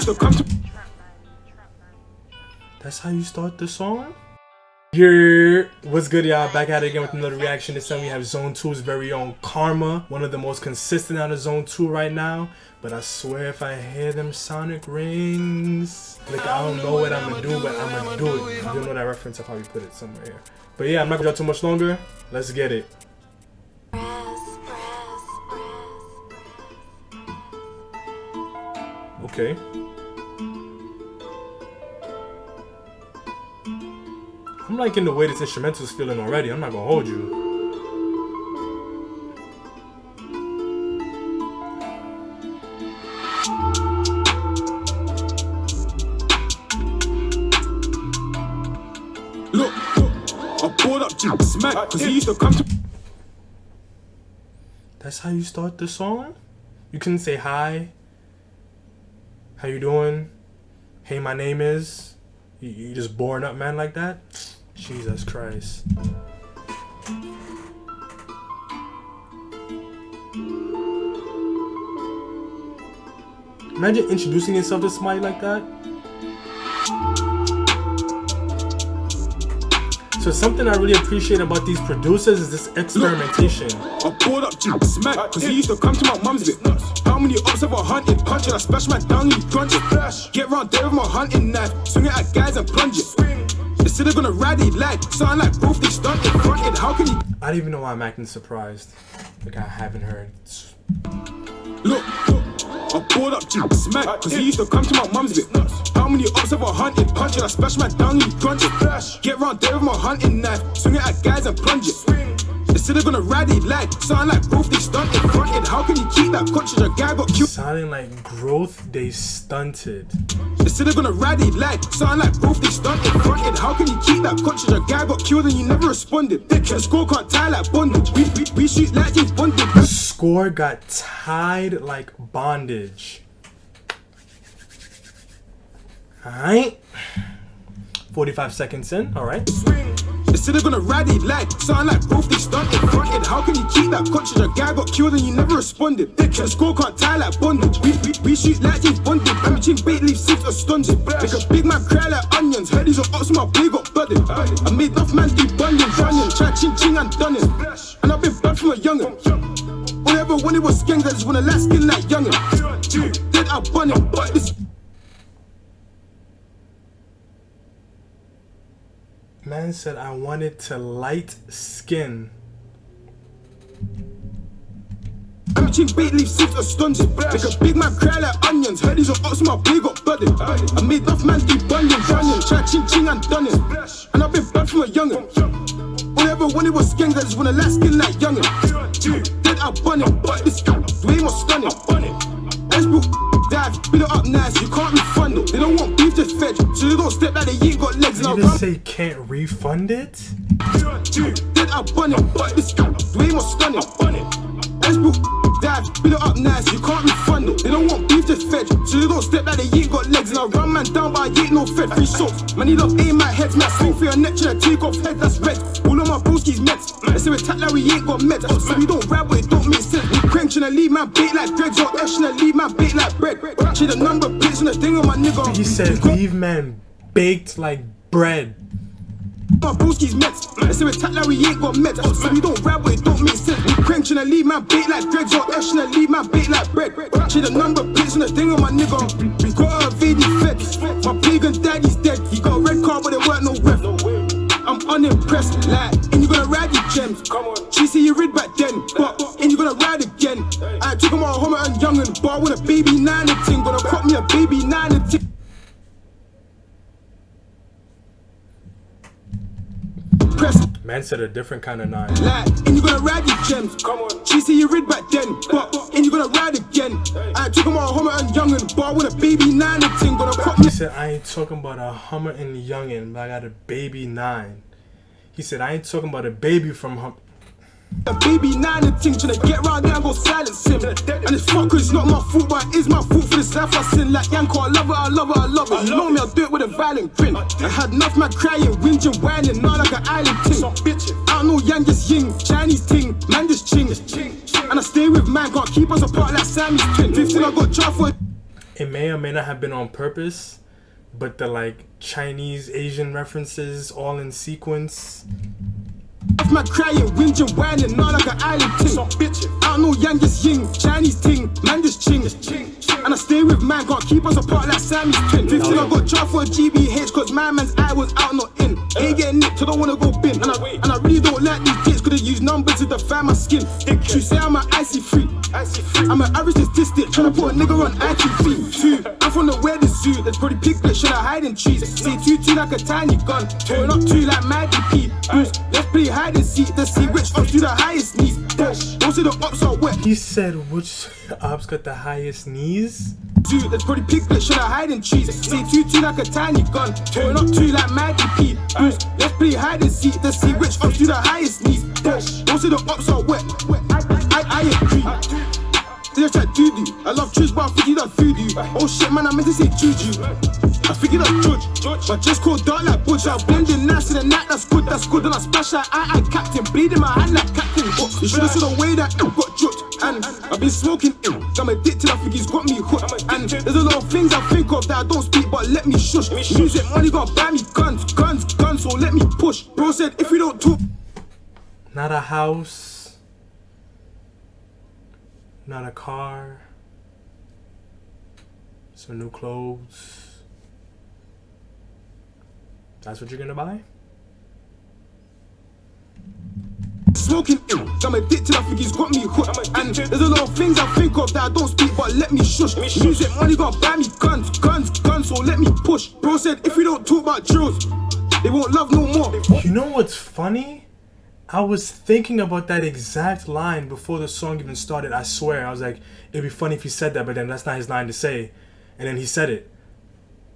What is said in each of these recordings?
used to come to. That's how you start the song? Yeah, what's good, y'all? Back at it again with another reaction. This time we have Zone 2's very own Karma, one of the most consistent out of Zone 2 right now. But I swear if I hear them sonic rings, like I don't know what I'm gonna do, but I'm gonna do it. If you don't know that reference, I'll probably put it somewhere here. But yeah, I'm not gonna go too much longer. Let's get it. Okay. I'm liking the way this instrumental's feeling already. I'm not gonna hold you. Look, I pulled up to smack because he used to come to. That's how you start the song? You couldn't say hi? How you doing? Hey, my name is? You just born up man like that? Jesus Christ. Imagine introducing yourself to somebody like that. So something I really appreciate about these producers is this experimentation. I pulled up to smack because he used to come to my mum's bit. How many ups have I hunted? Punch it, I splash my down, you crunch it. Get round there with my hunting knife, swing it at guys and plunge it. Instead of gonna ride it like sound like both they stunted, fronted. How can he? I don't even know why I'm acting surprised. Like I haven't heard. Look, I pulled up to smack because he used to come to my mum's bit. How many ups have I hunted? Punch it, I splash my down, you crunch it. Get round there with my hunting knife, swing it at guys and plunge it. Instead of gonna ride it like sound like growth they stunted, fronted. How can he keep that country? A guy got killed. Sounding like growth they stunted. Instead of gonna ride it like sound like growth they stunted, fronted. How can he keep that country? A guy got killed and you never responded. The score can't tie like bondage. We shoot like he's bonded. Score got tied like bondage. Alright. 45 seconds in, alright. Instead of gonna ride it like sound like growth they stunted, fronted. How can he keep that country? A guy got killed and you never responded. The score can't tie like bondage. We shoot like he's bonded. I'm between bait leaf six or stunted. Make a big man cry like onions. Heard these are ups, my boy got budded. I made enough man do bunions, onions. Try ching ching and done it. And I've been bad from a youngin'. All I ever wanted was skanks, I just wanna last skin like youngin'. Then I bun it, but this man said I wanted to light skin. I'm between bait leaf six or stunted. Make a big man cry like onions. Heard these are ups, my boy got budded. I made enough man do bunions, onions. Try ching ching and done it. And I've been bad from a youngin'. All I ever wanted was skanks, I just wanna last skin like youngin'. Then I bun it, but this way more stunning. Westbrook dive, build it up nice, you can't refund it. They don't want beef just fed, so they don't step like they ain't got legs. Did you just say can't refund it? Then I bun it, but this way more stunning. Westbrook dive, build it up nice, you can't refund it. They don't want beef just fed, so they don't step like they ain't got legs. And I run man down, but I ain't no fed. Free soaps, man, he love aim my heads. Man, swing for your neck, tryna take off head, that's red. All of my broskies meds. They say we attack like we ain't got meds. So we don't rap, but it don't make sense. We crank, tryna leave man bait like dreads, or F, tryna leave man bait like bread. She the number plates and the thing on my nigga. He said leave man baked like bread. My broskies meds. They say we attack like we ain't got meds. So we don't rap, but it don't make sense. We crank, tryna leave man bait like dreads, or F, tryna leave man bait like bread. She the number plates and the thing on my nigga. We got a Vided fed. My pagan daddy's dead. He got a red car, but there weren't no ref. I'm unimpressed, like, and you gonna ride your gems. Come on. She see you read back then, but and you gonna ride again. I took him out Homer and youngin', but I want a baby 9 and 10. Gonna pop me a baby 9 and 10. Man said a different kind of 9. Like, and you gonna ride your gems. Come on. She see you read back then, but and you gonna ride again. I took him out Homer and youngin', but I want a baby 9 and 10. Gonna pop me. He said I ain't talking about a Hummer and youngin', but I got a baby 9. He said I ain't talking about a baby from Hummer. A baby 9 and 10, tryna get round there and go silence him. And it's fuck cause it's not my fault, but it is my fault for this life I sin. Like Yanko, I love it, I love it, I love it. You know me, I'll do it with a violent grin. I had enough man crying, whinging, whining, now like an island ting. I don't know Yang just ying, Chinese ting, man just ching. And I stay with man, can't keep us apart like Sammy's twin. 15 I got tried for. It may or may not have been on purpose, but the like Chinese Asian references all in sequence. Off my crying, whinging, whining, not like an island ting. I don't know youngest ying, Chinese ting, man just ching. And I stay with man, can't keep us apart like Sammy's twin. 15, I got charged for a GBH, cause my man's eye was out, not in. Ain't getting nicked, I don't wanna go bin. And I really don't like these kids, could've used numbers to define my skin. You say I'm an icy freak, I'm an average statistic, tryna put a nigga on ITV. 2, I'm from the weirdest zoo, there's probably piglet, should I hide in trees? Say 2 like a tiny gun, turn up 2 like Maddie P. Let's play hide and seek, let's see which ops do the highest knees. Don't say the ops are wet. He said which ops got the highest knees? Dude, there's probably piglet, should I hide in trees? Say 2 like a tiny gun, turn up 2 like Maddie P. Let's play hide and seek, let's see which ops do the highest knees. Don't say the ops are wet. I agree. They just try doo-doo. I love truth, but I think he does voodoo. Oh shit, man, I meant to say juju. I think he does judge, but just called dark like Butch. I blending nice in the night, that's good. Then I splash out, I captain, bleeding my hand like Captain Hook. You should've seen the way that I got judged. And I've been smoking ill, I'm addicted, I think he's got me hooked. And there's a lot of things I think of that I don't speak, but let me shush. Music money gonna buy me guns, so let me push. Bro said, if we don't talk. Not a house, not a car, some new clothes. That's what you're gonna buy? Smoking ill, I'm addicted, I think he's got me hooked. And there's a lot of things I think of that I don't speak, but let me shush. Music money gonna buy me guns, so let me push. Bro said, if we don't talk about drills, they won't love no more. You know what's funny? I was thinking about that exact line before the song even started. I swear, I was like, it'd be funny if he said that, but then that's not his line to say. And then he said it.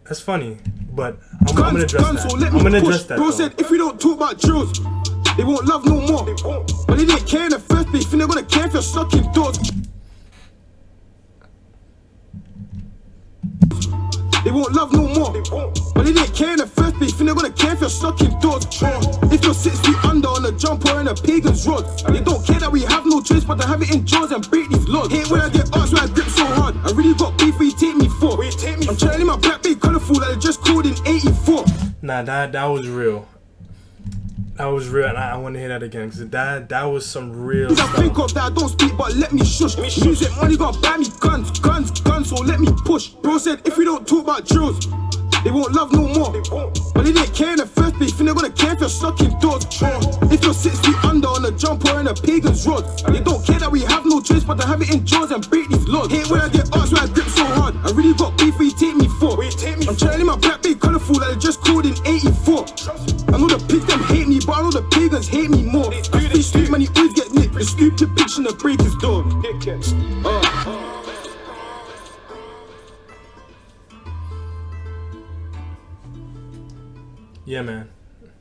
That's funny, but I'm gonna address that. So I'm gonna address that. Bro said, if we don't talk about drills, they won't love no more. But they didn't care in the first place, think they're gonna care if you're stuck indoors. They won't love no more. But they didn't care in the first place, think they're gonna care if you're stuck indoors. If you're 6 feet under on a jump or in a pagan's rod, they don't care that we have no choice but to have it in jaws and break these laws. Hate when I get asked why I grip so hard. I really got beef where you take me for. I'm trying to leave my black big colourful that I just called in 84. Nah, that was real. That was real, and I want to hear that again, because that was some real stuff. I think of that I don't speak, but let me shush. Music money gonna buy me guns, so let me push. Bro said, if we don't talk about drills, they won't love no more. But they didn't care in the first place, think they're gonna care if you're stuck indoors. If you're 6 feet under on a jump or in a pagan's rod, they don't care that we have no choice but to have it in jaws and break these laws. Hate when I get asked why I grip so hard. I really got beef where you take me for. I'm trying to leave my black big colourful that I just called in 84. I know the pigs them hate me, but I know the pagans hate me more. I stay street money always get nicked. The stupid bitch in the break his door. Yeah, man.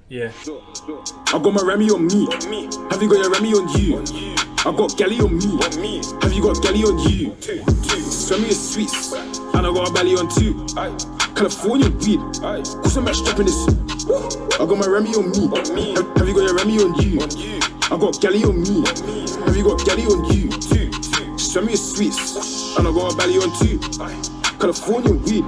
Yeah. I got my Remy on me. Have you got your Remy on you? I got Galley on me. Have you got Galley on you? Swim me is sweets, and I got a belly on 2. California weed, cause I'm strapping this. I got my Remy on me. Have you got your Remy on you? I got Galley on me. Have you got Galley on you? Swim me is sweets, and I got a belly on 2. California weed,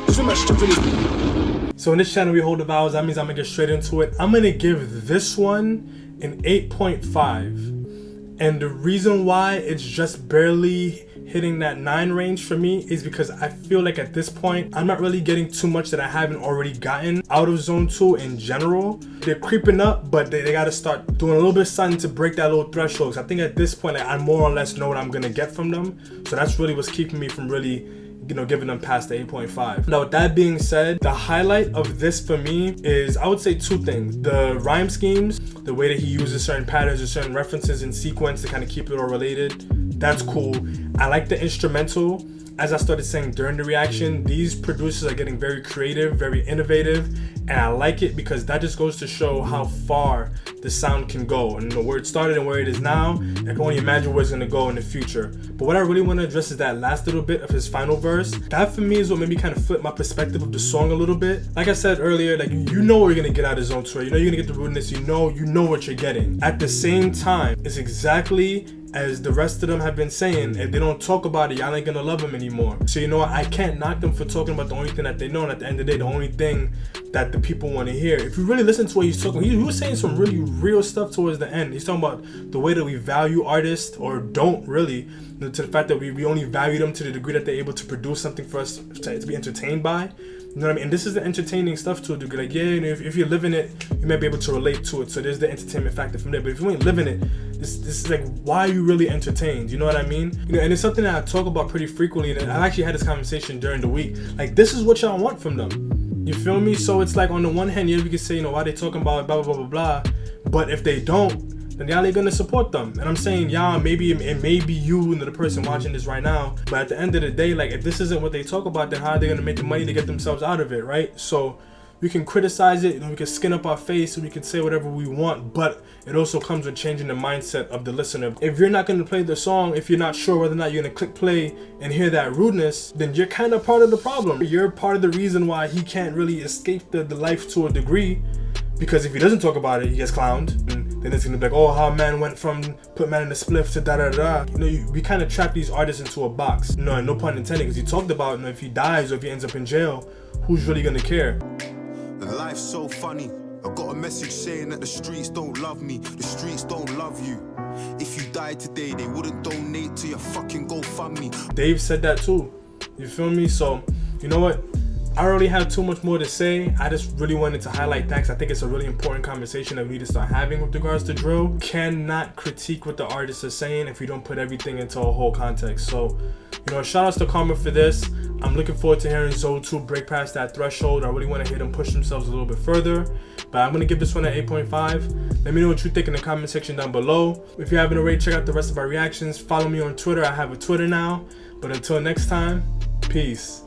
cause I'm strapping this. So in this channel we hold the vowels, that means I'm gonna get straight into it. I'm gonna give this one an 8.5. And the reason why it's just barely hitting that 9 range for me is because I feel like at this point, I'm not really getting too much that I haven't already gotten out of Zone 2 in general. They're creeping up, but they gotta start doing a little bit of something to break that little threshold. So I think at this point, I more or less know what I'm gonna get from them. So that's really what's keeping me from really, you know, giving them past the 8.5. Now, with that being said, the highlight of this for me is, I would say 2 things. The rhyme schemes, the way that he uses certain patterns or certain references in sequence to kind of keep it all related. That's cool. I like the instrumental. As I started saying during the reaction, these producers are getting very creative, very innovative, And I like it because that just goes to show how far the sound can go, and where it started and where it is now. I can only imagine where it's gonna go in the future. But what I really want to address is that last little bit of his final verse. That for me is what made me kind of flip my perspective of the song a little bit. Like I said earlier, like you know what you're gonna get out of Zone 2, you know you're gonna get the rudeness, you know what you're getting. At the same time, it's exactly as the rest of them have been saying, if they don't talk about it, y'all ain't gonna love them anymore. So you know what, I can't knock them for talking about the only thing that they know, and at the end of the day, the only thing that the people want to hear. If you really listen to what he's talking, he was saying some really real stuff towards the end. He's talking about the way that we value artists, or don't really, to the fact that we only value them to the degree that they're able to produce something for us to be entertained by. You know what I mean? And this is the entertaining stuff to a degree. Like, yeah, you know, if you're living it, you might be able to relate to it. So there's the entertainment factor from there. But if you ain't living it, this is like, why are you really entertained? You know what I mean? You know, and it's something that I talk about pretty frequently. And I actually had this conversation during the week. Like, this is what y'all want from them. You feel me? So it's like, on the one hand, yeah, we can say, you know, why they talking about blah, blah, blah, blah, blah. But if they don't, then y'all ain't gonna support them. And I'm saying, y'all, maybe it may be you and the person watching this right now, but at the end of the day, like, if this isn't what they talk about, then how are they gonna make the money to get themselves out of it, right? So we can criticize it, you know, we can skin up our face, we can say whatever we want, but it also comes with changing the mindset of the listener. If you're not gonna play the song, if you're not sure whether or not you're gonna click play and hear that rudeness, then you're kind of part of the problem. You're part of the reason why he can't really escape the life to a degree, because if he doesn't talk about it, he gets clowned. And then it's gonna be like, oh, how man went from put man in a spliff to da da da. You know, we kind of trap these artists into a box. You know, and no pun intended, because he talked about, you know, if he dies or if he ends up in jail, who's really gonna care? The life's so funny. I got a message saying that the streets don't love me, the streets don't love you. If you died today, they wouldn't donate to your fucking GoFundMe. Dave said that too. You feel me? So, you know what? I don't really have too much more to say. I just really wanted to highlight that because I think it's a really important conversation that we need to start having with regards to drill. Cannot critique what the artists are saying if you don't put everything into a whole context. So, you know, shout outs to Karma for this. I'm looking forward to hearing Zone 2 break past that threshold. I really want to hear them push themselves a little bit further. But I'm going to give this one an 8.5. Let me know what you think in the comment section down below. If you haven't already, check out the rest of our reactions. Follow me on Twitter. I have a Twitter now. But until next time, peace.